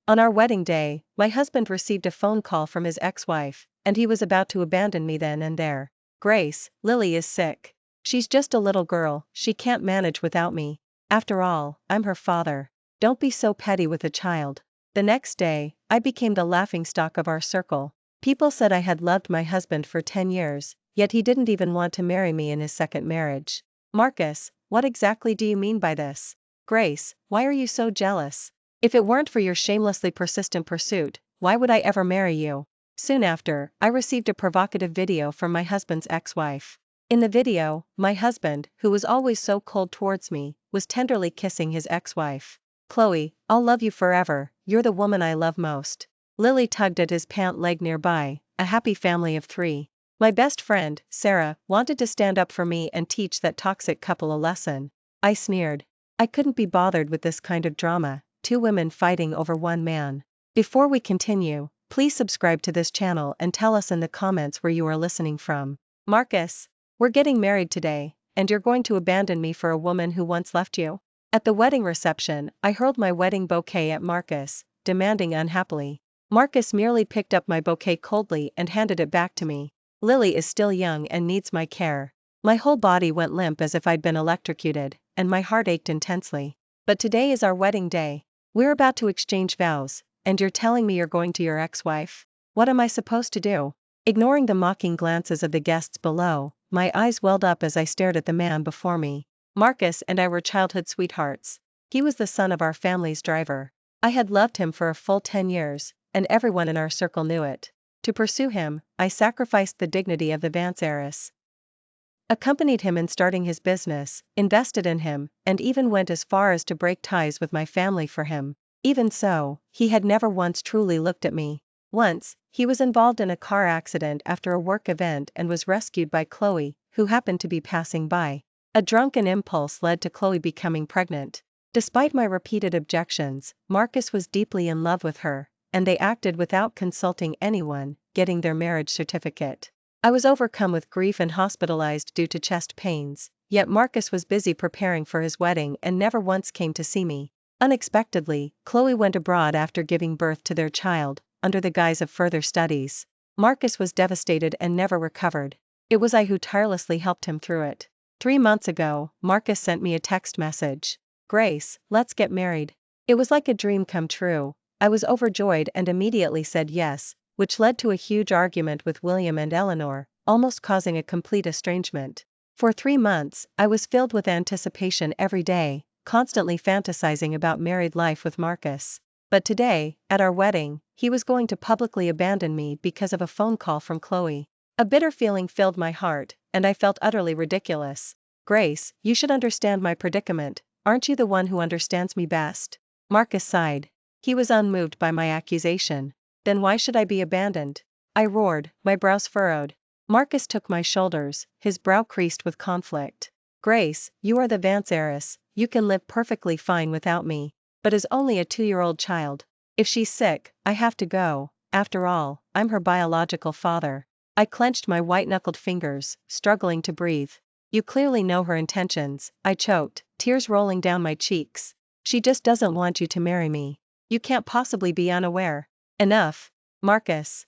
On our wedding day, my husband received a phone call from his ex-wife, and he was about to abandon me then and there. Grace, Lily is sick. She's just a little girl, she can't manage without me. After all, I'm her father. Don't be so petty with a child. The next day, I became the laughingstock of our circle. People said I had loved my husband for 10 years, yet he didn't even want to marry me in his second marriage. Marcus, what exactly do you mean by this? Grace, why are you so jealous? If it weren't for your shamelessly persistent pursuit, why would I ever marry you? Soon after, I received a provocative video from my husband's ex-wife. In the video, my husband, who was always so cold towards me, was tenderly kissing his ex-wife. Chloe, I'll love you forever, you're the woman I love most. Lily tugged at his pant leg nearby, a happy family of 3. My best friend, Sarah, wanted to stand up for me and teach that toxic couple a lesson. I sneered. I couldn't be bothered with this kind of drama, 2 women fighting over 1 man. Before we continue, please subscribe to this channel and tell us in the comments where you are listening from. Marcus, we're getting married today, and you're going to abandon me for a woman who once left you? At the wedding reception, I hurled my wedding bouquet at Marcus, demanding unhappily. Marcus merely picked up my bouquet coldly and handed it back to me. Lily is still young and needs my care. My whole body went limp as if I'd been electrocuted, and my heart ached intensely. But today is our wedding day. We're about to exchange vows, and you're telling me you're going to your ex-wife? What am I supposed to do? Ignoring the mocking glances of the guests below, my eyes welled up as I stared at the man before me. Marcus and I were childhood sweethearts. He was the son of our family's driver. I had loved him for a full 10 years, and everyone in our circle knew it. To pursue him, I sacrificed the dignity of the Vance heiress. Accompanied him in starting his business, invested in him, and even went as far as to break ties with my family for him. Even so, he had never once truly looked at me. Once, he was involved in a car accident after a work event and was rescued by Chloe, who happened to be passing by. A drunken impulse led to Chloe becoming pregnant. Despite my repeated objections, Marcus was deeply in love with her, and they acted without consulting anyone, getting their marriage certificate. I was overcome with grief and hospitalized due to chest pains, yet Marcus was busy preparing for his wedding and never once came to see me. Unexpectedly, Chloe went abroad after giving birth to their child, under the guise of further studies. Marcus was devastated and never recovered. It was I who tirelessly helped him through it. 3 months ago, Marcus sent me a text message. Grace, let's get married. It was like a dream come true. I was overjoyed and immediately said yes, which led to a huge argument with William and Eleanor, almost causing a complete estrangement. For 3 months, I was filled with anticipation every day, constantly fantasizing about married life with Marcus. But today, at our wedding, he was going to publicly abandon me because of a phone call from Chloe. A bitter feeling filled my heart, and I felt utterly ridiculous. Grace, you should understand my predicament, aren't you the one who understands me best? Marcus sighed. He was unmoved by my accusation. Then why should I be abandoned? I roared, my brows furrowed. Marcus took my shoulders, his brow creased with conflict. Grace, you are the Vance heiress, you can live perfectly fine without me. But as only a 2-year-old child. If she's sick, I have to go. After all, I'm her biological father. I clenched my white-knuckled fingers, struggling to breathe. You clearly know her intentions, I choked, tears rolling down my cheeks. She just doesn't want you to marry me. You can't possibly be unaware. Enough. Marcus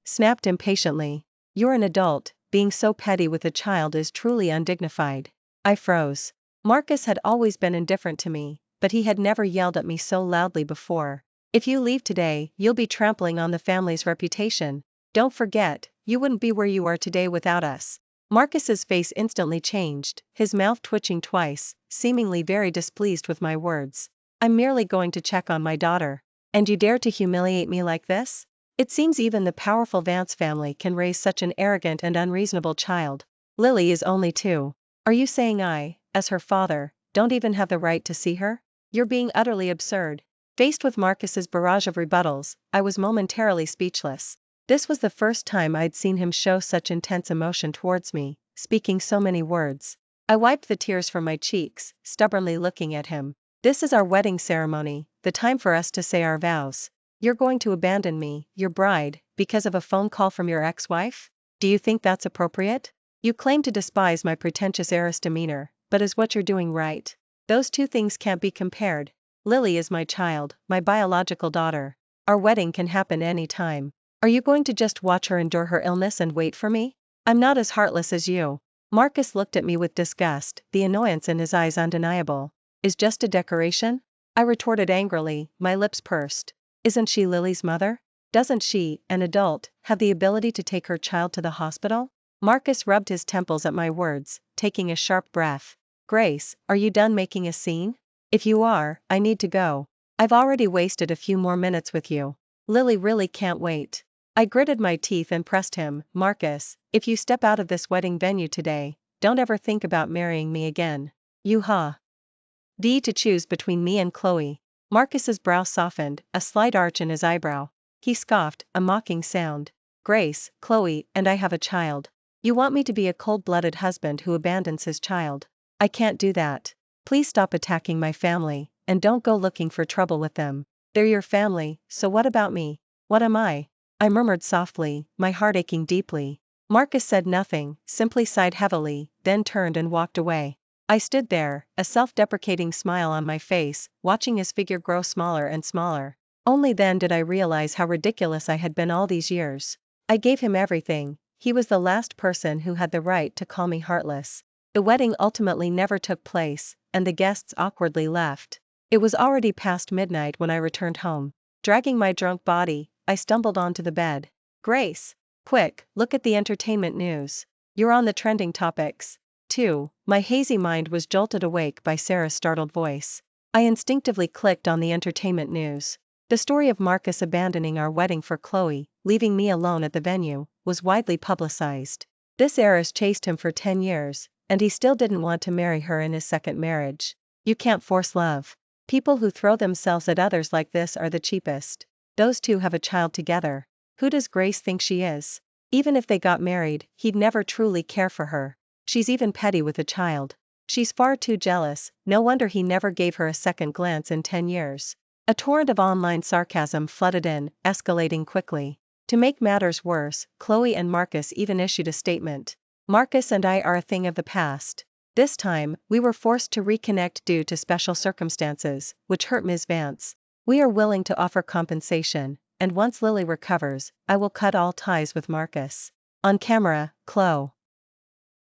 snapped impatiently. You're an adult, being so petty with a child is truly undignified. I froze. Marcus had always been indifferent to me, but he had never yelled at me so loudly before. If you leave today, you'll be trampling on the family's reputation. Don't forget, you wouldn't be where you are today without us. Marcus's face instantly changed, his mouth twitching twice, seemingly very displeased with my words. I'm merely going to check on my daughter. And you dare to humiliate me like this? It seems even the powerful Vance family can raise such an arrogant and unreasonable child. Lily is only 2. Are you saying I, as her father, don't even have the right to see her? You're being utterly absurd. Faced with Marcus's barrage of rebuttals, I was momentarily speechless. This was the first time I'd seen him show such intense emotion towards me, speaking so many words. I wiped the tears from my cheeks, stubbornly looking at him. This is our wedding ceremony, the time for us to say our vows. You're going to abandon me, your bride, because of a phone call from your ex-wife? Do you think that's appropriate? You claim to despise my pretentious heiress demeanor, but is what you're doing right? Those 2 things can't be compared. Lily is my child, my biological daughter. Our wedding can happen any time. Are you going to just watch her endure her illness and wait for me? I'm not as heartless as you. Marcus looked at me with disgust, the annoyance in his eyes undeniable. Is just a decoration? I retorted angrily, my lips pursed. Isn't she Lily's mother? Doesn't she, an adult, have the ability to take her child to the hospital? Marcus rubbed his temples at my words, taking a sharp breath. Grace, are you done making a scene? If you are, I need to go. I've already wasted a few more minutes with you. Lily really can't wait. I gritted my teeth and pressed him. Marcus, if you step out of this wedding venue today, don't ever think about marrying me again. You to choose between me and Chloe. Marcus's brow softened, a slight arch in his eyebrow. He scoffed, a mocking sound. Grace, Chloe, and I have a child. You want me to be a cold-blooded husband who abandons his child? I can't do that. Please stop attacking my family, and don't go looking for trouble with them. They're your family, so what about me? What am I? I murmured softly, my heart aching deeply. Marcus said nothing, simply sighed heavily, then turned and walked away. I stood there, a self-deprecating smile on my face, watching his figure grow smaller and smaller. Only then did I realize how ridiculous I had been all these years. I gave him everything. He was the last person who had the right to call me heartless. The wedding ultimately never took place, and the guests awkwardly left. It was already past midnight when I returned home. Dragging my drunk body, I stumbled onto the bed. Grace! Quick, look at the entertainment news. You're on the trending topics. 2. My hazy mind was jolted awake by Sarah's startled voice. I instinctively clicked on the entertainment news. The story of Marcus abandoning our wedding for Chloe, leaving me alone at the venue, was widely publicized. This heiress chased him for 10 years, and he still didn't want to marry her in his second marriage. You can't force love. People who throw themselves at others like this are the cheapest. Those two have a child together. Who does Grace think she is? Even if they got married, he'd never truly care for her. She's even petty with a child. She's far too jealous, no wonder he never gave her a second glance in 10 years. A torrent of online sarcasm flooded in, escalating quickly. To make matters worse, Chloe and Marcus even issued a statement. Marcus and I are a thing of the past. This time, we were forced to reconnect due to special circumstances, which hurt Ms. Vance. We are willing to offer compensation, and once Lily recovers, I will cut all ties with Marcus. On camera, Chloe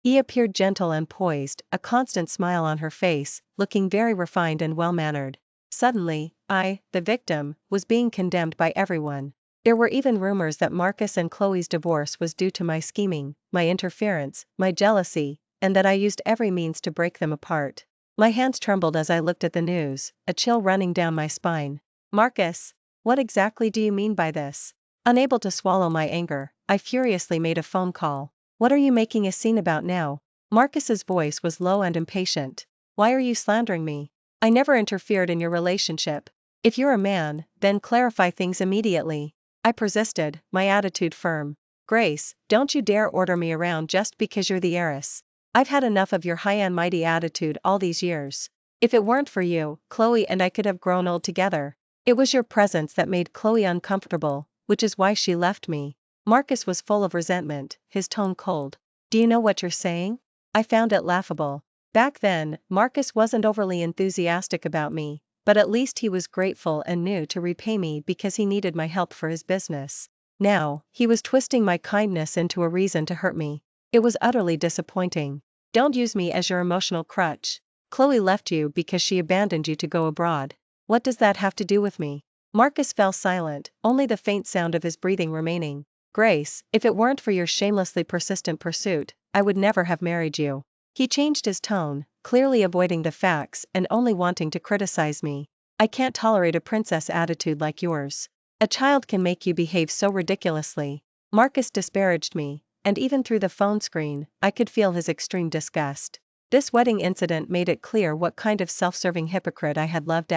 appeared gentle and poised, a constant smile on her face, looking very refined and well-mannered. Suddenly, I, the victim, was being condemned by everyone. There were even rumors that Marcus and Chloe's divorce was due to my scheming, my interference, my jealousy, and that I used every means to break them apart. My hands trembled as I looked at the news, a chill running down my spine. Marcus, what exactly do you mean by this? Unable to swallow my anger, I furiously made a phone call. What are you making a scene about now? Marcus's voice was low and impatient. Why are you slandering me? I never interfered in your relationship. If you're a man, then clarify things immediately. I persisted, my attitude firm. Grace, don't you dare order me around just because you're the heiress. I've had enough of your high and mighty attitude all these years. If it weren't for you, Chloe and I could have grown old together. It was your presence that made Chloe uncomfortable, which is why she left me. Marcus was full of resentment, his tone cold. Do you know what you're saying? I found it laughable. Back then, Marcus wasn't overly enthusiastic about me, but at least he was grateful and knew to repay me because he needed my help for his business. Now, he was twisting my kindness into a reason to hurt me. It was utterly disappointing. Don't use me as your emotional crutch. Chloe left you because she abandoned you to go abroad. What does that have to do with me? Marcus fell silent, only the faint sound of his breathing remaining. Grace, if it weren't for your shamelessly persistent pursuit, I would never have married you. He changed his tone, clearly avoiding the facts and only wanting to criticize me. I can't tolerate a princess attitude like yours. A child can make you behave so ridiculously. Marcus disparaged me, and even through the phone screen, I could feel his extreme disgust. This wedding incident made it clear what kind of self-serving hypocrite I had loved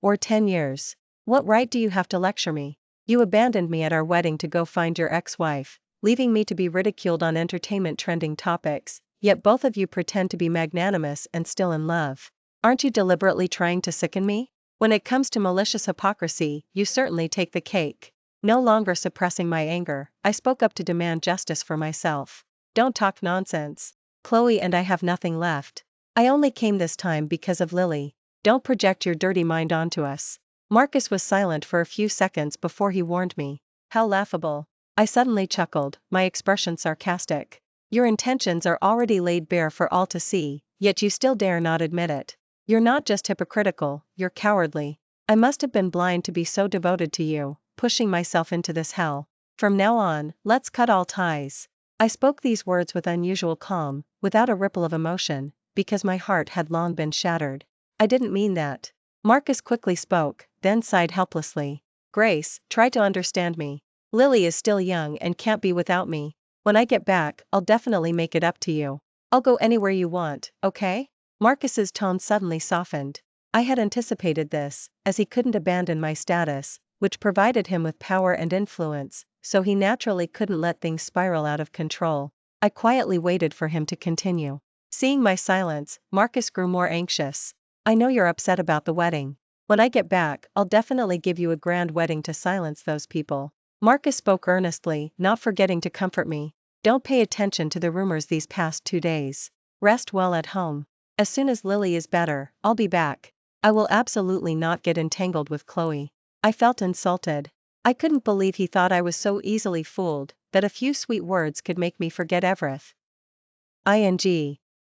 for 10 years. What right do you have to lecture me? You abandoned me at our wedding to go find your ex-wife, leaving me to be ridiculed on entertainment trending topics, yet both of you pretend to be magnanimous and still in love. Aren't you deliberately trying to sicken me? When it comes to malicious hypocrisy, you certainly take the cake. No longer suppressing my anger, I spoke up to demand justice for myself. Don't talk nonsense. Chloe and I have nothing left. I only came this time because of Lily. Don't project your dirty mind onto us. Marcus was silent for a few seconds before he warned me. How laughable. I suddenly chuckled, my expression sarcastic. Your intentions are already laid bare for all to see, yet you still dare not admit it. You're not just hypocritical, you're cowardly. I must have been blind to be so devoted to you, pushing myself into this hell. From now on, let's cut all ties. I spoke these words with unusual calm, without a ripple of emotion, because my heart had long been shattered. I didn't mean that. Marcus quickly spoke, then sighed helplessly. Grace, try to understand me. Lily is still young and can't be without me. When I get back, I'll definitely make it up to you. I'll go anywhere you want, okay? Marcus's tone suddenly softened. I had anticipated this, as he couldn't abandon my status, which provided him with power and influence, so he naturally couldn't let things spiral out of control. I quietly waited for him to continue. Seeing my silence, Marcus grew more anxious. I know you're upset about the wedding. When I get back, I'll definitely give you a grand wedding to silence those people. Marcus spoke earnestly, not forgetting to comfort me. Don't pay attention to the rumors these past 2 days. Rest well at home. As soon as Lily is better, I'll be back. I will absolutely not get entangled with Chloe. I felt insulted. I couldn't believe he thought I was so easily fooled, that a few sweet words could make me forget everything.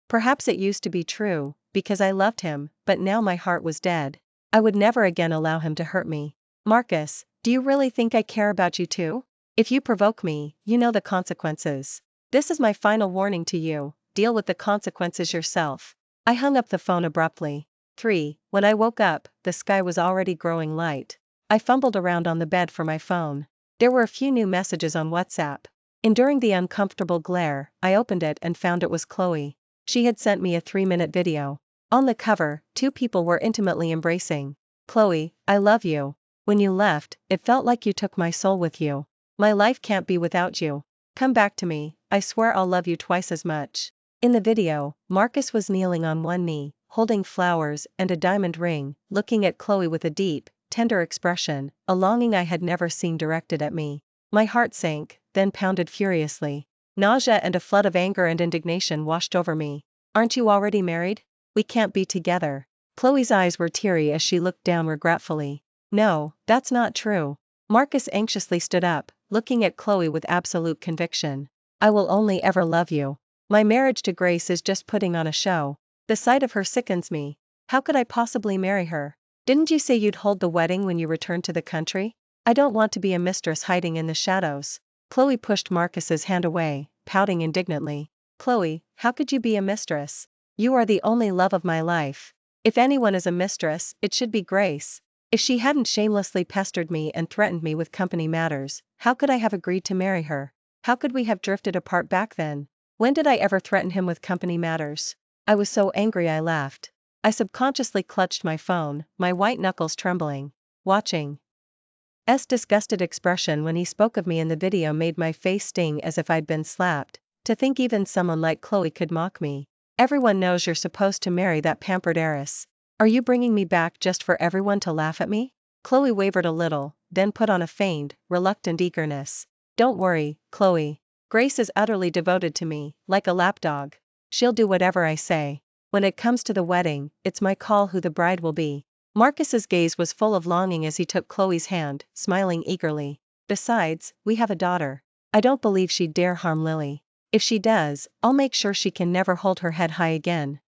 Perhaps it used to be true, because I loved him, but now my heart was dead. I would never again allow him to hurt me. Marcus, do you really think I care about you too? If you provoke me, you know the consequences. This is my final warning to you, deal with the consequences yourself. I hung up the phone abruptly. 3. When I woke up, the sky was already growing light. I fumbled around on the bed for my phone. There were a few new messages on WhatsApp. Enduring the uncomfortable glare, I opened it and found it was Chloe. She had sent me a 3-minute video. On the cover, 2 people were intimately embracing. Chloe, I love you. When you left, it felt like you took my soul with you. My life can't be without you. Come back to me, I swear I'll love you twice as much. In the video, Marcus was kneeling on one knee, holding flowers and a diamond ring, looking at Chloe with a deep, tender expression, a longing I had never seen directed at me. My heart sank, then pounded furiously. Nausea and a flood of anger and indignation washed over me. Aren't you already married? We can't be together. Chloe's eyes were teary as she looked down regretfully. No, that's not true. Marcus anxiously stood up, looking at Chloe with absolute conviction. I will only ever love you. My marriage to Grace is just putting on a show. The sight of her sickens me. How could I possibly marry her? Didn't you say you'd hold the wedding when you returned to the country? I don't want to be a mistress hiding in the shadows. Chloe pushed Marcus's hand away, pouting indignantly. Chloe, how could you be a mistress? You are the only love of my life. If anyone is a mistress, it should be Grace. If she hadn't shamelessly pestered me and threatened me with company matters, how could I have agreed to marry her? How could we have drifted apart back then? When did I ever threaten him with company matters? I was so angry I laughed. I subconsciously clutched my phone, my white knuckles trembling. Watching disgusted expression when he spoke of me in the video made my face sting as if I'd been slapped. To think even someone like Chloe could mock me. Everyone knows you're supposed to marry that pampered heiress. Are you bringing me back just for everyone to laugh at me? Chloe wavered a little, then put on a feigned, reluctant eagerness. Don't worry, Chloe. Grace is utterly devoted to me, like a lapdog. She'll do whatever I say. When it comes to the wedding, it's my call who the bride will be. Marcus's gaze was full of longing as he took Chloe's hand, smiling eagerly. Besides, we have a daughter. I don't believe she'd dare harm Lily. If she does, I'll make sure she can never hold her head high again.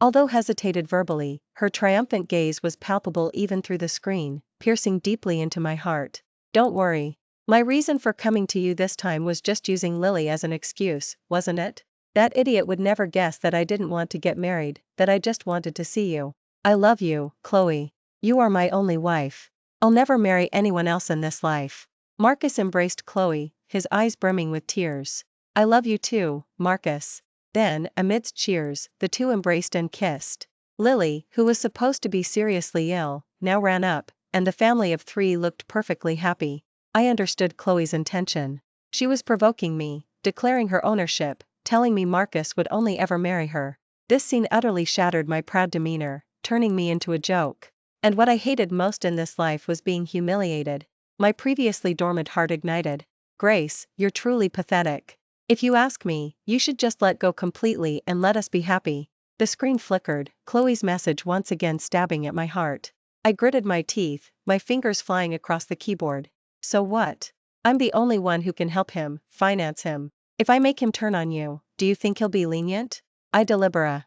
Although hesitated verbally, her triumphant gaze was palpable even through the screen, piercing deeply into my heart. Don't worry. My reason for coming to you this time was just using Lily as an excuse, wasn't it? That idiot would never guess that I didn't want to get married, that I just wanted to see you. I love you, Chloe. You are my only wife. I'll never marry anyone else in this life. Marcus embraced Chloe, his eyes brimming with tears. I love you too, Marcus. Then, amidst cheers, the two embraced and kissed. Lily, who was supposed to be seriously ill, now ran up, and the family of 3 looked perfectly happy. I understood Chloe's intention. She was provoking me, declaring her ownership, telling me Marcus would only ever marry her. This scene utterly shattered my proud demeanor, turning me into a joke. And what I hated most in this life was being humiliated. My previously dormant heart ignited. Grace, you're truly pathetic. If you ask me, you should just let go completely and let us be happy. The screen flickered, Chloe's message once again stabbing at my heart. I gritted my teeth, my fingers flying across the keyboard. So what? I'm the only one who can help him, finance him. If I make him turn on you, do you think he'll be lenient? I deliberate.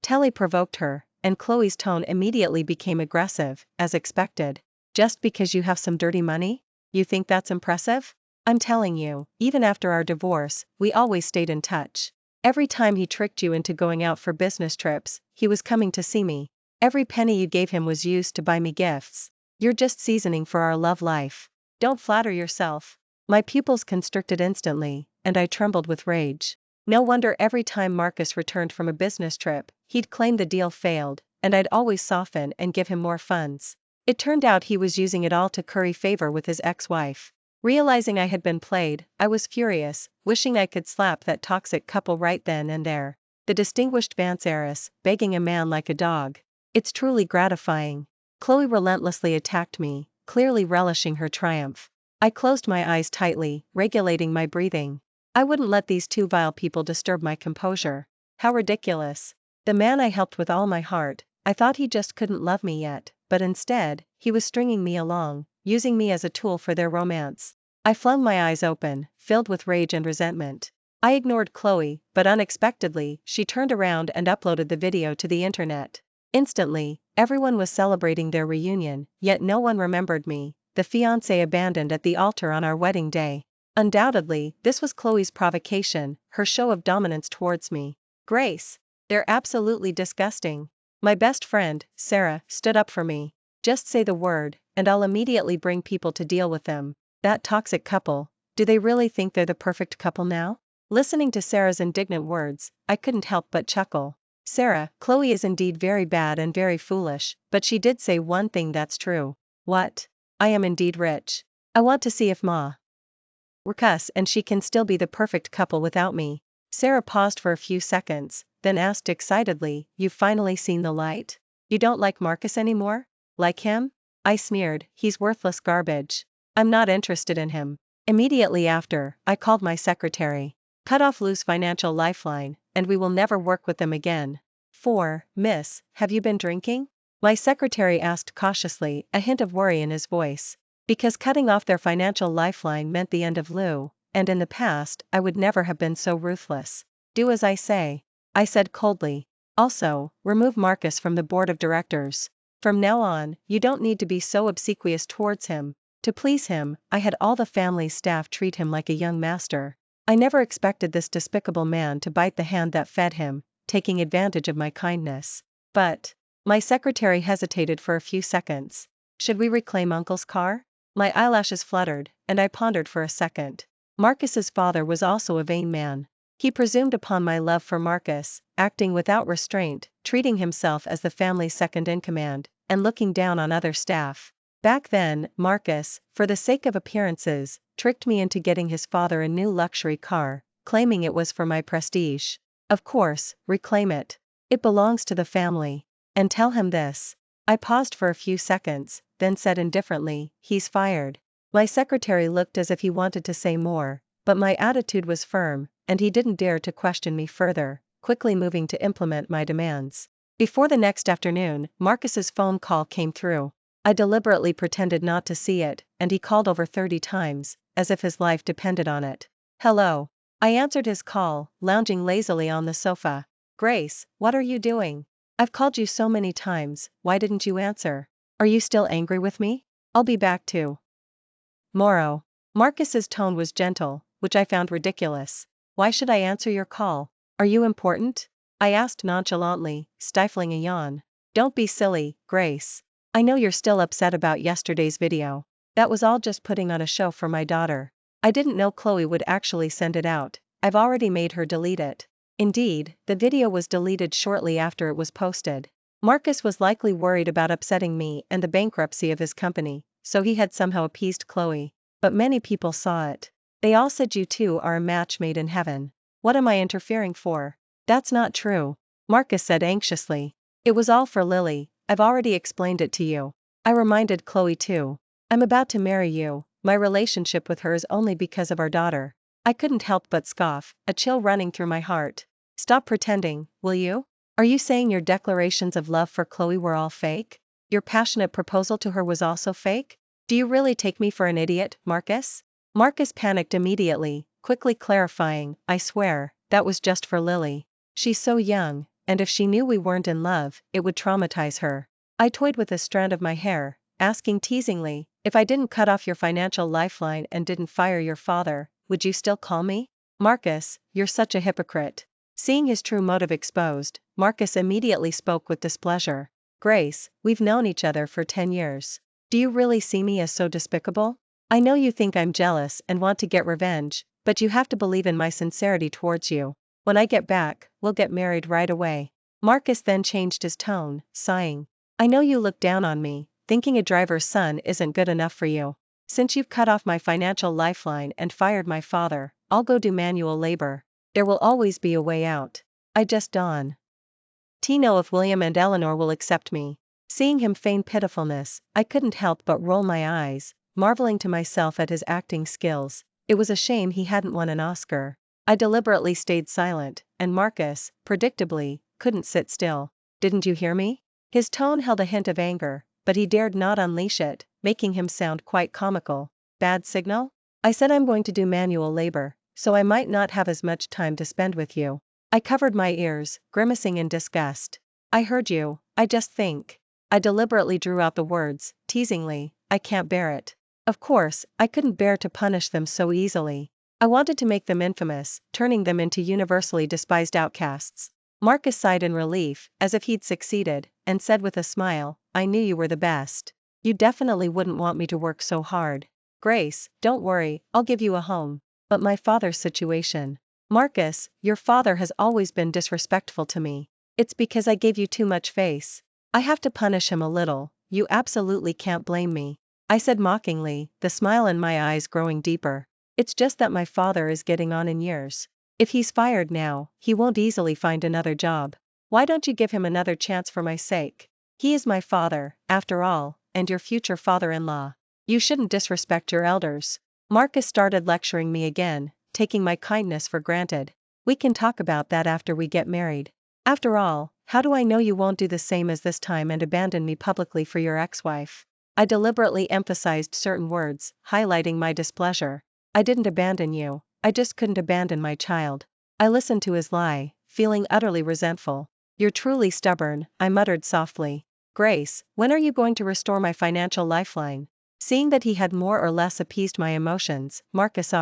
Telly provoked her, and Chloe's tone immediately became aggressive, as expected. Just because you have some dirty money? You think that's impressive? I'm telling you, even after our divorce, we always stayed in touch. Every time he tricked you into going out for business trips, he was coming to see me. Every penny you gave him was used to buy me gifts. You're just seasoning for our love life. Don't flatter yourself. My pupils constricted instantly, and I trembled with rage. No wonder every time Marcus returned from a business trip, he'd claim the deal failed, and I'd always soften and give him more funds. It turned out he was using it all to curry favor with his ex-wife. Realizing I had been played, I was furious, wishing I could slap that toxic couple right then and there. The distinguished Vance heiress, begging a man like a dog. It's truly gratifying. Chloe relentlessly attacked me, clearly relishing her triumph. I closed my eyes tightly, regulating my breathing. I wouldn't let these two vile people disturb my composure. How ridiculous. The man I helped with all my heart, I thought he just couldn't love me yet, but instead, he was stringing me along, using me as a tool for their romance. I flung my eyes open, filled with rage and resentment. I ignored Chloe, but unexpectedly, she turned around and uploaded the video to the internet. Instantly, everyone was celebrating their reunion, yet no one remembered me, the fiancé abandoned at the altar on our wedding day. Undoubtedly, this was Chloe's provocation, her show of dominance towards me. Grace, they're absolutely disgusting. My best friend, Sarah, stood up for me. Just say the word, and I'll immediately bring people to deal with them. That toxic couple, do they really think they're the perfect couple now? Listening to Sarah's indignant words, I couldn't help but chuckle. Sarah, Chloe is indeed very bad and very foolish, but she did say one thing that's true. What? I am indeed rich. I want to see if Marcus and she can still be the perfect couple without me. Sarah paused for a few seconds, then asked excitedly, "You've finally seen the light? You don't like Marcus anymore? Like him?" I sneered, "He's worthless garbage. I'm not interested in him." Immediately after, I called my secretary. Cut off Lou's financial lifeline, and we will never work with them again. 4. Miss, have you been drinking? My secretary asked cautiously, a hint of worry in his voice. Because cutting off their financial lifeline meant the end of Lou, and in the past, I would never have been so ruthless. Do as I say, I said coldly. Also, remove Marcus from the board of directors. From now on, you don't need to be so obsequious towards him. To please him, I had all the family's staff treat him like a young master. I never expected this despicable man to bite the hand that fed him, taking advantage of my kindness. But, my secretary hesitated for a few seconds. Should we reclaim Uncle's car? My eyelashes fluttered, and I pondered for a second. Marcus's father was also a vain man. He presumed upon my love for Marcus, acting without restraint, treating himself as the family's second in command, and looking down on other staff. Back then, Marcus, for the sake of appearances, tricked me into getting his father a new luxury car, claiming it was for my prestige. Of course, reclaim it. It belongs to the family. And tell him this. I paused for a few seconds, then said indifferently, "He's fired." My secretary looked as if he wanted to say more, but my attitude was firm, and he didn't dare to question me further, quickly moving to implement my demands. Before the next afternoon, Marcus's phone call came through. I deliberately pretended not to see it, and he called over 30 times, as if his life depended on it. "Hello." I answered his call, lounging lazily on the sofa. "Grace, what are you doing? I've called you so many times, why didn't you answer? Are you still angry with me? I'll be back tomorrow." Marcus's tone was gentle, which I found ridiculous. "Why should I answer your call? Are you important?" I asked nonchalantly, stifling a yawn. "Don't be silly, Grace. I know you're still upset about yesterday's video. That was all just putting on a show for my daughter. I didn't know Chloe would actually send it out. I've already made her delete it." Indeed, the video was deleted shortly after it was posted. Marcus was likely worried about upsetting me and the bankruptcy of his company, so he had somehow appeased Chloe. But many people saw it. They all said you two are a match made in heaven. What am I interfering for? That's not true, Marcus said anxiously. It was all for Lily. I've already explained it to you. I reminded Chloe too. I'm about to marry you. My relationship with her is only because of our daughter. I couldn't help but scoff, a chill running through my heart. Stop pretending, will you? Are you saying your declarations of love for Chloe were all fake? Your passionate proposal to her was also fake? Do you really take me for an idiot, Marcus? Marcus panicked immediately, quickly clarifying, I swear, that was just for Lily. She's so young, and if she knew we weren't in love, it would traumatize her. I toyed with a strand of my hair, asking teasingly, if I didn't cut off your financial lifeline and didn't fire your father, would you still call me? Marcus, you're such a hypocrite. Seeing his true motive exposed, Marcus immediately spoke with displeasure. Grace, we've known each other for 10 years. Do you really see me as so despicable? I know you think I'm jealous and want to get revenge, but you have to believe in my sincerity towards you. When I get back, we'll get married right away. Marcus then changed his tone, sighing. I know you look down on me, thinking a driver's son isn't good enough for you. Since you've cut off my financial lifeline and fired my father, I'll go do manual labor. There will always be a way out. I just don't know if William and Eleanor will accept me. Seeing him feign pitifulness, I couldn't help but roll my eyes, marveling to myself at his acting skills. It was a shame he hadn't won an Oscar. I deliberately stayed silent, and Marcus, predictably, couldn't sit still. Didn't you hear me? His tone held a hint of anger, but he dared not unleash it, making him sound quite comical. Bad signal? I said I'm going to do manual labor, so I might not have as much time to spend with you. I covered my ears, grimacing in disgust. I heard you, I just think. I deliberately drew out the words, teasingly, I can't bear it. Of course, I couldn't bear to punish them so easily. I wanted to make them infamous, turning them into universally despised outcasts. Marcus sighed in relief, as if he'd succeeded, and said with a smile, I knew you were the best. You definitely wouldn't want me to work so hard. Grace, don't worry, I'll give you a home. But my father's situation. Marcus, your father has always been disrespectful to me. It's because I gave you too much face. I have to punish him a little, you absolutely can't blame me. I said mockingly, the smile in my eyes growing deeper. It's just that my father is getting on in years. If he's fired now, he won't easily find another job. Why don't you give him another chance for my sake? He is my father, after all, and your future father-in-law. You shouldn't disrespect your elders. Marcus started lecturing me again, taking my kindness for granted. We can talk about that after we get married. After all, how do I know you won't do the same as this time and abandon me publicly for your ex-wife? I deliberately emphasized certain words, highlighting my displeasure. I didn't abandon you, I just couldn't abandon my child. I listened to his lie, feeling utterly resentful. You're truly stubborn, I muttered softly. Grace, when are you going to restore my financial lifeline? Seeing that he had more or less appeased my emotions, Marcus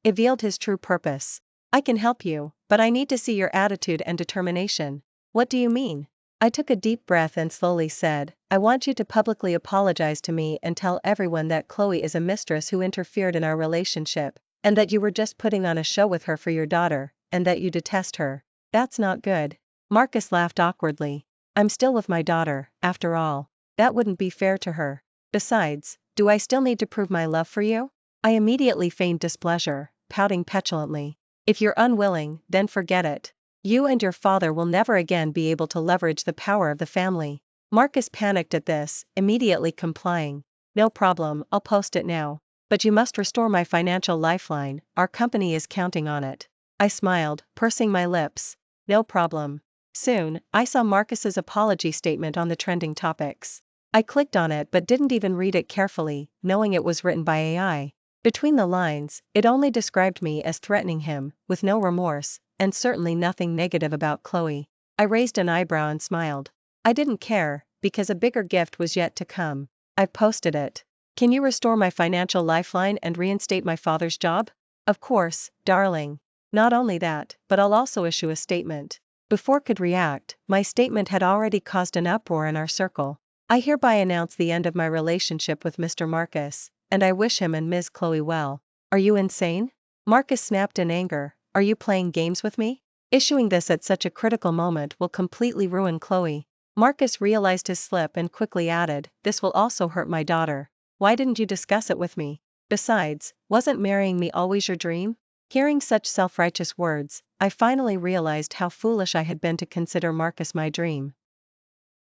revealed his true purpose. I can help you, but I need to see your attitude and determination. What do you mean? I took a deep breath and slowly said, I want you to publicly apologize to me and tell everyone that Chloe is a mistress who interfered in our relationship, and that you were just putting on a show with her for your daughter, and that you detest her. That's not good. Marcus laughed awkwardly. I'm still with my daughter, after all. That wouldn't be fair to her. Besides, do I still need to prove my love for you? I immediately feigned displeasure, pouting petulantly. If you're unwilling, then forget it. You and your father will never again be able to leverage the power of the family. Marcus panicked at this, immediately complying. No problem, I'll post it now. But you must restore my financial lifeline, our company is counting on it. I smiled, pursing my lips. No problem. Soon, I saw Marcus's apology statement on the trending topics. I clicked on it but didn't even read it carefully, knowing it was written by AI. Between the lines, it only described me as threatening him, with no remorse, and certainly nothing negative about Chloe. I raised an eyebrow and smiled. I didn't care, because a bigger gift was yet to come. I've posted it. Can you restore my financial lifeline and reinstate my father's job? Of course, darling. Not only that, but I'll also issue a statement. Before could react, my statement had already caused an uproar in our circle. I hereby announce the end of my relationship with Mr. Marcus, and I wish him and Ms. Chloe well. Are you insane? Marcus snapped in anger. Are you playing games with me? Issuing this at such a critical moment will completely ruin Chloe. Marcus realized his slip and quickly added, this will also hurt my daughter. Why didn't you discuss it with me? Besides, wasn't marrying me always your dream? Hearing such self-righteous words, I finally realized how foolish I had been to consider Marcus my dream.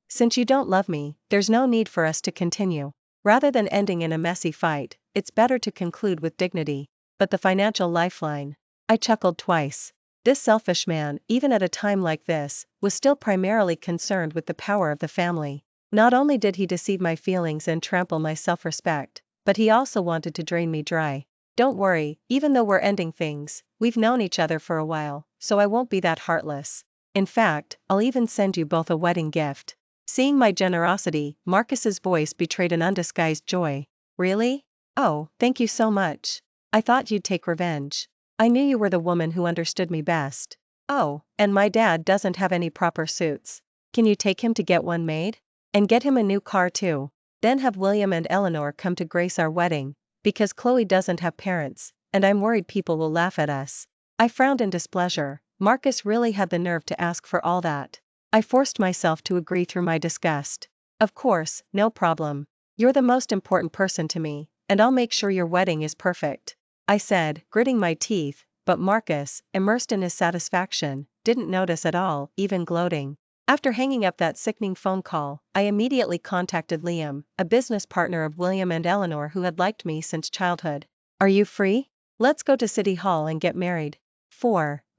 Since you don't love me, there's no need for us to continue. Rather than ending in a messy fight, it's better to conclude with dignity. But the financial lifeline. I chuckled twice. This selfish man, even at a time like this, was still primarily concerned with the power of the family. Not only did he deceive my feelings and trample my self-respect, but he also wanted to drain me dry. Don't worry, even though we're ending things, we've known each other for a while, so I won't be that heartless. In fact, I'll even send you both a wedding gift. Seeing my generosity, Marcus's voice betrayed an undisguised joy. Really? Oh, thank you so much. I thought you'd take revenge. I knew you were the woman who understood me best. Oh, and my dad doesn't have any proper suits. Can you take him to get one made? And get him a new car too. Then have William and Eleanor come to grace our wedding, because Chloe doesn't have parents, and I'm worried people will laugh at us. I frowned in displeasure. Marcus really had the nerve to ask for all that. I forced myself to agree through my disgust. Of course, no problem. You're the most important person to me, and I'll make sure your wedding is perfect, I said, gritting my teeth, but Marcus, immersed in his satisfaction, didn't notice at all, even gloating. After hanging up that sickening phone call, I immediately contacted Liam, a business partner of William and Eleanor who had liked me since childhood. Are you free? Let's go to City Hall and get married.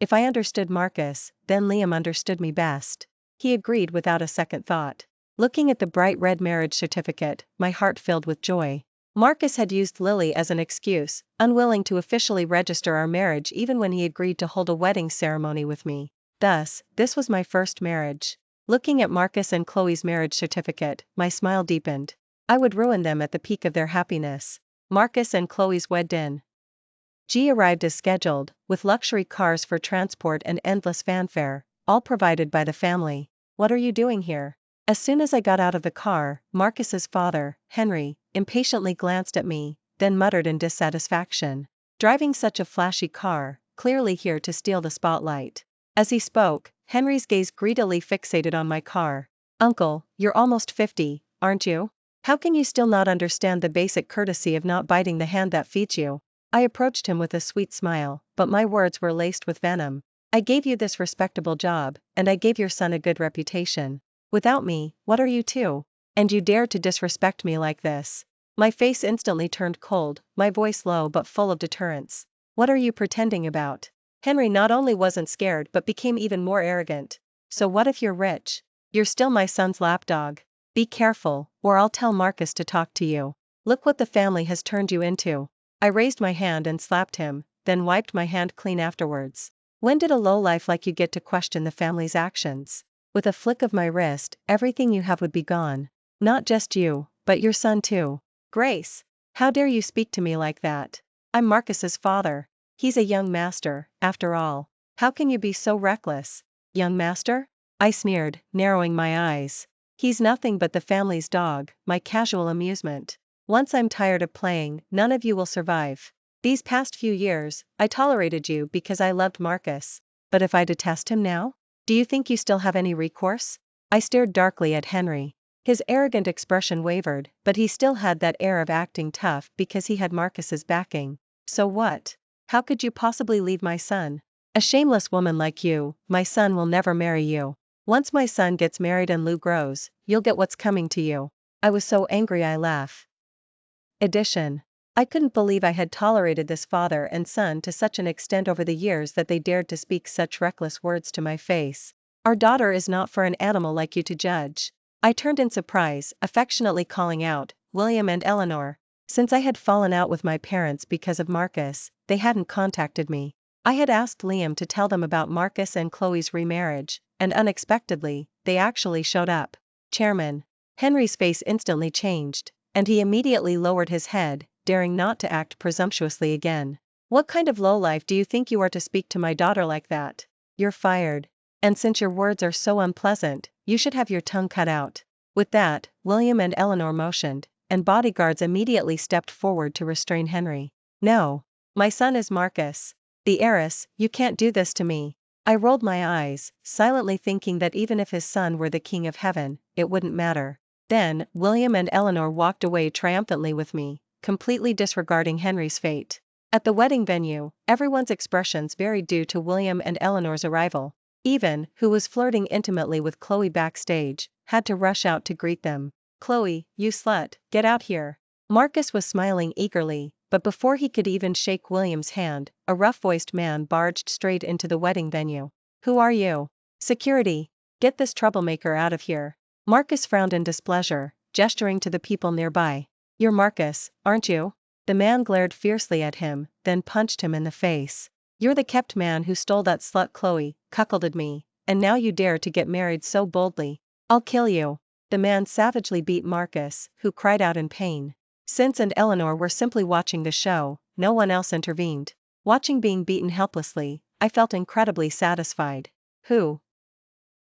If I understood Marcus, then Liam understood me best. He agreed without a second thought. Looking at the bright red marriage certificate, my heart filled with joy. Marcus had used Lily as an excuse, unwilling to officially register our marriage even when he agreed to hold a wedding ceremony with me. Thus, this was my first marriage. Looking at Marcus and Chloe's marriage certificate, my smile deepened. I would ruin them at the peak of their happiness. Marcus and Chloe's wedding arrived as scheduled, with luxury cars for transport and endless fanfare, all provided by the family. What are you doing here? As soon as I got out of the car, Marcus's father, Henry, impatiently glanced at me, then muttered in dissatisfaction. Driving such a flashy car, clearly here to steal the spotlight. As he spoke, Henry's gaze greedily fixated on my car. Uncle, you're almost 50, aren't you? How can you still not understand the basic courtesy of not biting the hand that feeds you? I approached him with a sweet smile, but my words were laced with venom. I gave you this respectable job, and I gave your son a good reputation. Without me, what are you two? And you dare to disrespect me like this? My face instantly turned cold, my voice low but full of deterrence. What are you pretending about? Henry not only wasn't scared but became even more arrogant. So what if you're rich? You're still my son's lapdog. Be careful, or I'll tell Marcus to talk to you. Look what the family has turned you into. I raised my hand and slapped him, then wiped my hand clean afterwards. When did a lowlife like you get to question the family's actions? With a flick of my wrist, everything you have would be gone. Not just you, but your son too. Grace, how dare you speak to me like that? I'm Marcus's father. He's a young master, after all. How can you be so reckless? Young master? I sneered, narrowing my eyes. He's nothing but the family's dog, my casual amusement. Once I'm tired of playing, none of you will survive. These past few years, I tolerated you because I loved Marcus. But if I detest him now? Do you think you still have any recourse? I stared darkly at Henry. His arrogant expression wavered, but he still had that air of acting tough because he had Marcus's backing. So what? How could you possibly leave my son? A shameless woman like you, my son will never marry you. Once my son gets married and Lou grows, you'll get what's coming to you. I was so angry I laughed. Edition. I couldn't believe I had tolerated this father and son to such an extent over the years that they dared to speak such reckless words to my face. Our daughter is not for an animal like you to judge. I turned in surprise, affectionately calling out, William and Eleanor. Since I had fallen out with my parents because of Marcus, they hadn't contacted me. I had asked Liam to tell them about Marcus and Chloe's remarriage, and unexpectedly, they actually showed up. Chairman. Henry's face instantly changed, and he immediately lowered his head, daring not to act presumptuously again. What kind of lowlife do you think you are to speak to my daughter like that? You're fired. And since your words are so unpleasant, you should have your tongue cut out. With that, William and Eleanor motioned, and bodyguards immediately stepped forward to restrain Henry. No. My son is Marcus. The heiress, you can't do this to me. I rolled my eyes, silently thinking that even if his son were the king of heaven, it wouldn't matter. Then, William and Eleanor walked away triumphantly with me, completely disregarding Henry's fate. At the wedding venue, everyone's expressions varied due to William and Eleanor's arrival. Even, who was flirting intimately with Chloe backstage, had to rush out to greet them. Chloe, you slut, get out here. Marcus was smiling eagerly, but before he could even shake William's hand, a rough-voiced man barged straight into the wedding venue. "Who are you?" "Security. Get this troublemaker out of here." Marcus frowned in displeasure, gesturing to the people nearby. "You're Marcus, aren't you?" The man glared fiercely at him, then punched him in the face. "You're the kept man who stole that slut Chloe, cuckolded me, and now you dare to get married so boldly. I'll kill you." The man savagely beat Marcus, who cried out in pain. Cince and Eleanor were simply watching the show, no one else intervened. Watching being beaten helplessly, I felt incredibly satisfied. "Who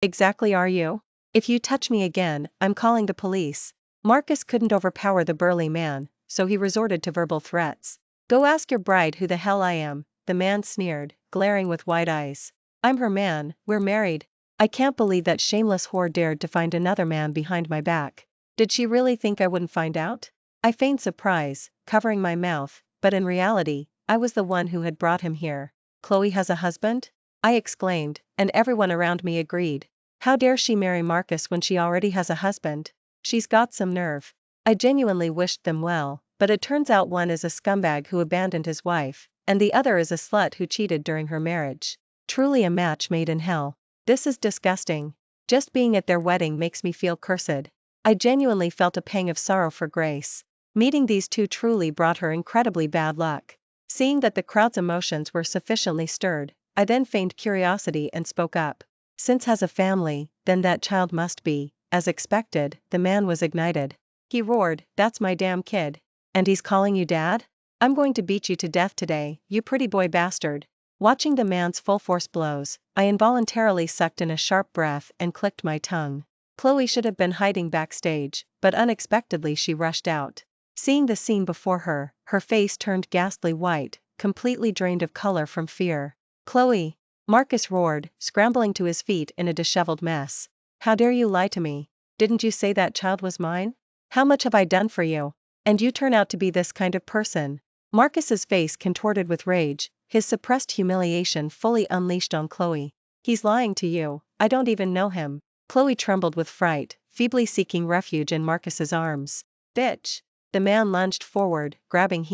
exactly are you? If you touch me again, I'm calling the police." Marcus couldn't overpower the burly man, so he resorted to verbal threats. "Go ask your bride who the hell I am," the man sneered, glaring with wide eyes. "I'm her man, we're married." I can't believe that shameless whore dared to find another man behind my back. Did she really think I wouldn't find out? I feigned surprise, covering my mouth, but in reality, I was the one who had brought him here. "Chloe has a husband?" I exclaimed, and everyone around me agreed. How dare she marry Marcus when she already has a husband? She's got some nerve. I genuinely wished them well, but it turns out one is a scumbag who abandoned his wife, and the other is a slut who cheated during her marriage. Truly a match made in hell. This is disgusting. Just being at their wedding makes me feel cursed. I genuinely felt a pang of sorrow for Grace. Meeting these two truly brought her incredibly bad luck. Seeing that the crowd's emotions were sufficiently stirred, I then feigned curiosity and spoke up. "Cince has a family, then that child must be." As expected, the man was ignited. He roared, "That's my damn kid. And he's calling you dad? I'm going to beat you to death today, you pretty boy bastard." Watching the man's full-force blows, I involuntarily sucked in a sharp breath and clicked my tongue. Chloe should have been hiding backstage, but unexpectedly she rushed out. Seeing the scene before her, her face turned ghastly white, completely drained of color from fear. "Chloe!" Marcus roared, scrambling to his feet in a disheveled mess. "How dare you lie to me? Didn't you say that child was mine? How much have I done for you? And you turn out to be this kind of person." Marcus's face contorted with rage, his suppressed humiliation fully unleashed on Chloe. "He's lying to you, I don't even know him." Chloe trembled with fright, feebly seeking refuge in Marcus's arms. "Bitch!" The man lunged forward, grabbing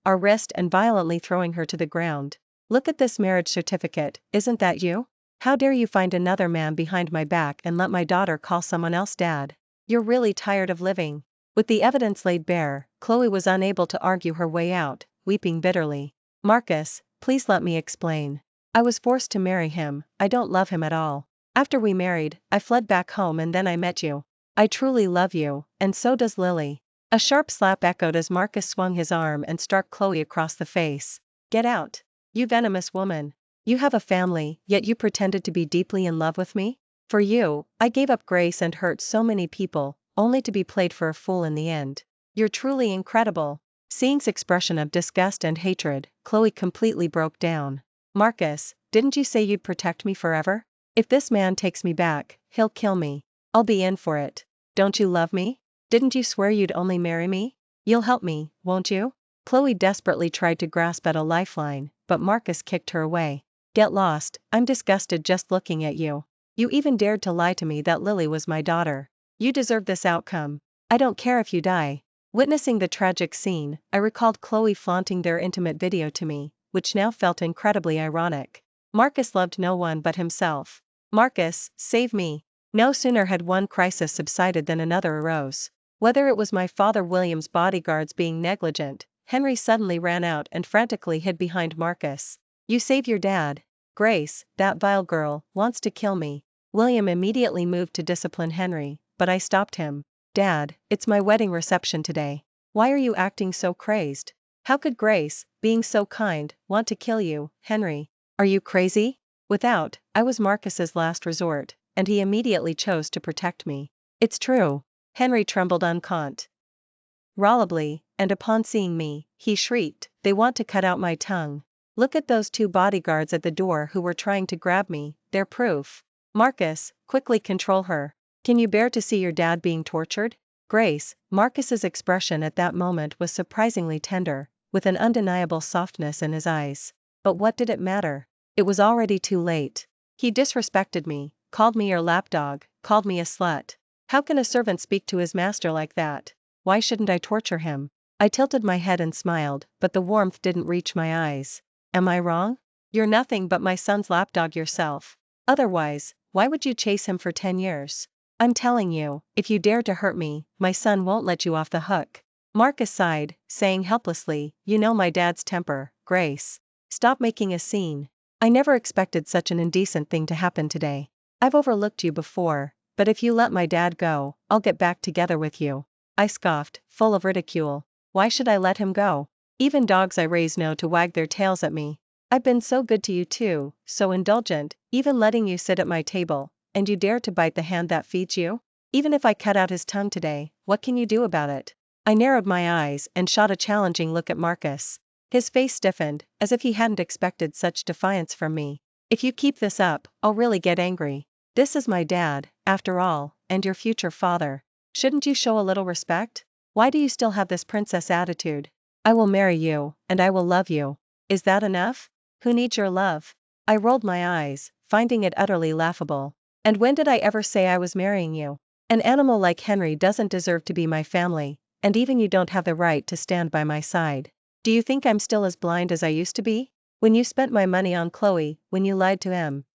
her wrist and violently throwing her to the ground. "Look at this marriage certificate, isn't that you? How dare you find another man behind my back and let my daughter call someone else dad? You're really tired of living." With the evidence laid bare, Chloe was unable to argue her way out, weeping bitterly. "Marcus, please let me explain. I was forced to marry him, I don't love him at all. After we married, I fled back home and then I met you. I truly love you, and so does Lily." A sharp slap echoed as Marcus swung his arm and struck Chloe across the face. "Get out. You venomous woman. You have a family, yet you pretended to be deeply in love with me? For you, I gave up Grace and hurt so many people, only to be played for a fool in the end. You're truly incredible." Seeing's expression of disgust and hatred, Chloe completely broke down. "Marcus, didn't you say you'd protect me forever? If this man takes me back, he'll kill me. I'll be in for it. Don't you love me? Didn't you swear you'd only marry me? You'll help me, won't you?" Chloe desperately tried to grasp at a lifeline, but Marcus kicked her away. "Get lost, I'm disgusted just looking at you. You even dared to lie to me that Lily was my daughter. You deserve this outcome. I don't care if you die." Witnessing the tragic scene, I recalled Chloe flaunting their intimate video to me, which now felt incredibly ironic. Marcus loved no one but himself. "Marcus, save me." No sooner had one crisis subsided than another arose. Whether it was my father William's bodyguards being negligent, Henry suddenly ran out and frantically hid behind Marcus. "You save your dad. Grace, that vile girl, wants to kill me." William immediately moved to discipline Henry, but I stopped him. "Dad, it's my wedding reception today. Why are you acting so crazed? How could Grace, being so kind, want to kill you, Henry? Are you crazy?" Without, I was Marcus's last resort, and he immediately chose to protect me. "It's true." Henry trembled uncontrollably, and upon seeing me, he shrieked, "They want to cut out my tongue. Look at those two bodyguards at the door who were trying to grab me, they're proof." "Marcus, quickly control her. Can you bear to see your dad being tortured?" Grace, Marcus's expression at that moment was surprisingly tender, with an undeniable softness in his eyes. But what did it matter? It was already too late. He disrespected me, called me your lapdog, called me a slut. How can a servant speak to his master like that? Why shouldn't I torture him? I tilted my head and smiled, but the warmth didn't reach my eyes. Am I wrong? You're nothing but my son's lapdog yourself. Otherwise, why would you chase him for 10 years? I'm telling you, if you dare to hurt me, my son won't let you off the hook. Marcus sighed, saying helplessly, you know my dad's temper, Grace. Stop making a scene. I never expected such an indecent thing to happen today. I've overlooked you before, but if you let my dad go, I'll get back together with you. I scoffed, full of ridicule. Why should I let him go? Even dogs I raise know to wag their tails at me. I've been so good to you too, so indulgent, even letting you sit at my table, and you dare to bite the hand that feeds you? Even if I cut out his tongue today, what can you do about it? I narrowed my eyes and shot a challenging look at Marcus. His face stiffened, as if he hadn't expected such defiance from me. If you keep this up, I'll really get angry. This is my dad, after all, and your future father. Shouldn't you show a little respect? Why do you still have this princess attitude? I will marry you, and I will love you. Is that enough? Who needs your love? I rolled my eyes, finding it utterly laughable. And when did I ever say I was marrying you? An animal like Henry doesn't deserve to be my family, and even you don't have the right to stand by my side. Do you think I'm still as blind as I used to be? When you spent my money on Chloe, when you lied to him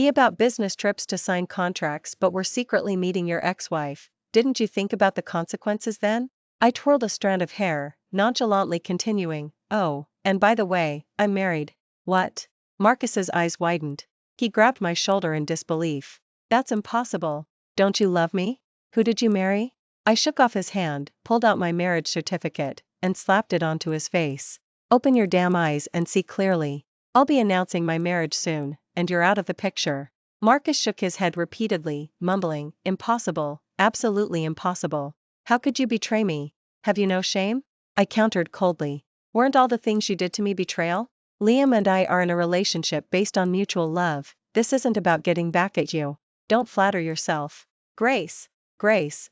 about business trips to sign contracts but were secretly meeting your ex-wife, didn't you think about the consequences then? I twirled a strand of hair, nonchalantly continuing, oh, and by the way, I'm married. What? Marcus's eyes widened. He grabbed my shoulder in disbelief. That's impossible. Don't you love me? Who did you marry? I shook off his hand, pulled out my marriage certificate, and slapped it onto his face. Open your damn eyes and see clearly. I'll be announcing my marriage soon, and you're out of the picture. Marcus shook his head repeatedly, mumbling, impossible, absolutely impossible. How could you betray me? Have you no shame? I countered coldly. Weren't all the things you did to me betrayal? Liam and I are in a relationship based on mutual love. This isn't about getting back at you. Don't flatter yourself. Grace,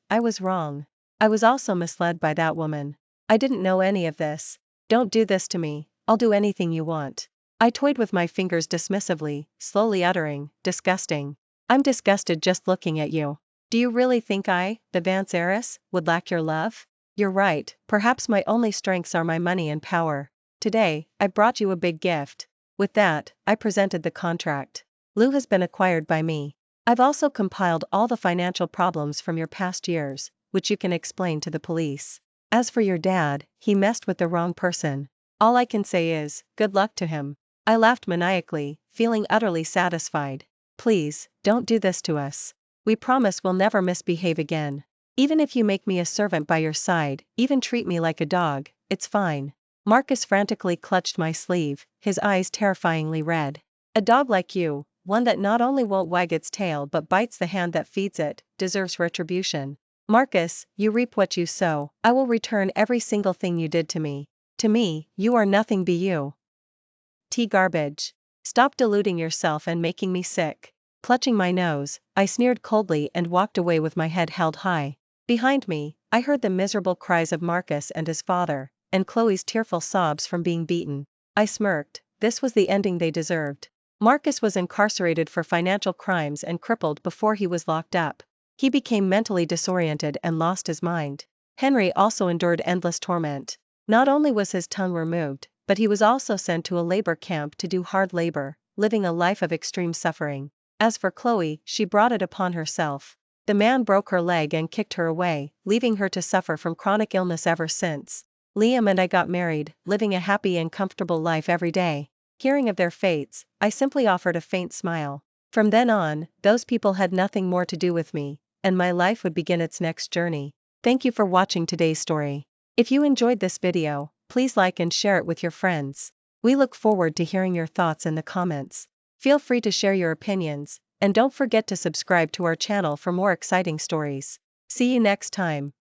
I was wrong. I was also misled by that woman. I didn't know any of this. Don't do this to me. I'll do anything you want. I toyed with my fingers dismissively, slowly uttering, disgusting. I'm disgusted just looking at you. Do you really think I, the Vance heiress, would lack your love? You're right, perhaps my only strengths are my money and power. Today, I brought you a big gift. With that, I presented the contract. Lou has been acquired by me. I've also compiled all the financial problems from your past years, which you can explain to the police. As for your dad, he messed with the wrong person. All I can say is, good luck to him. I laughed maniacally, feeling utterly satisfied. Please, don't do this to us. We promise we'll never misbehave again. Even if you make me a servant by your side, even treat me like a dog, it's fine. Marcus frantically clutched my sleeve, his eyes terrifyingly red. A dog like you, one that not only won't wag its tail but bites the hand that feeds it, deserves retribution. Marcus, you reap what you sow. I will return every single thing you did to me. To me, you are nothing but you. Garbage. Stop deluding yourself and making me sick. Clutching my nose, I sneered coldly and walked away with my head held high. Behind me, I heard the miserable cries of Marcus and his father, and Chloe's tearful sobs from being beaten. I smirked. This was the ending they deserved. Marcus was incarcerated for financial crimes and crippled before he was locked up. He became mentally disoriented and lost his mind. Henry also endured endless torment. Not only was his tongue removed, but he was also sent to a labor camp to do hard labor, living a life of extreme suffering. As for Chloe, she brought it upon herself. The man broke her leg and kicked her away, leaving her to suffer from chronic illness ever since. Liam and I got married, living a happy and comfortable life every day. Hearing of their fates, I simply offered a faint smile. From then on, those people had nothing more to do with me, and my life would begin its next journey. Thank you for watching today's story. If you enjoyed this video, please like and share it with your friends. We look forward to hearing your thoughts in the comments. Feel free to share your opinions, and don't forget to subscribe to our channel for more exciting stories. See you next time.